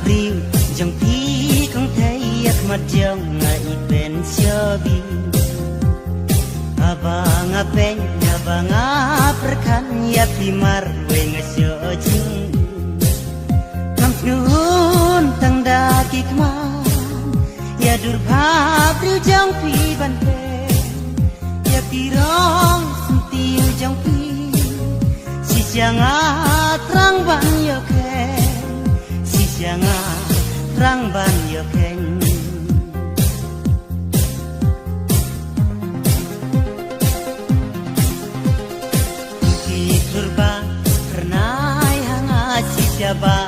Bri jong pi kong thai yak mat jong ngai ben siobi abang apen abang perkan ya pimar we ngasyo jing kam nun tang daki kman ya durba Bri jong pi ban pe ya pirong sentiu jong pi si jangan terang ban yo jangan rang ban yo ken di turba pernah hangat si siapa